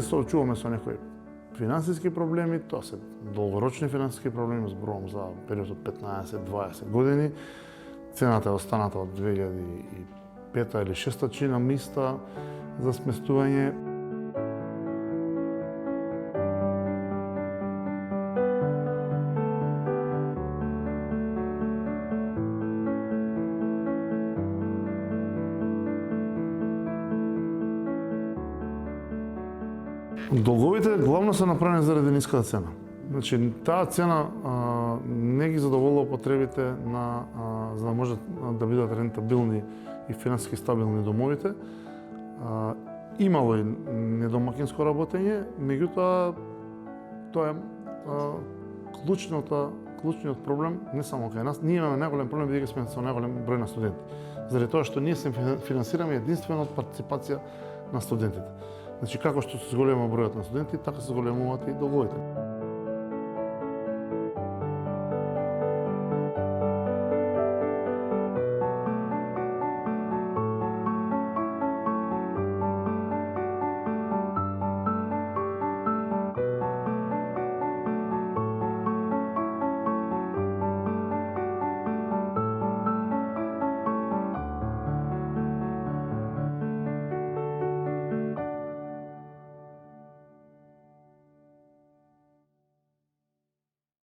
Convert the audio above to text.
се соочуваме со некои финансиски проблеми, тоа се долгорочни финансиски проблеми, зборувам за период од 15-20 години. Цената е останата од 2005 или 2006 чина миста за сместување. Долговите главно се направени заради ниската цена. Значи, таа цена не ги задоволува потребите за да можат да бидат рентабилни и финансиски стабилни домовите. Имало и недомакинско работење, меѓутоа тоа е клучниот проблем не само кај нас. Ние имаме најголем проблем бидејќи сме со најголем број на студенти. Заради тоа што ние се финансираме единствено од партиципација на студентите. Значи, како што се зголема бројот на студенти, така се зголемуваат и долговите.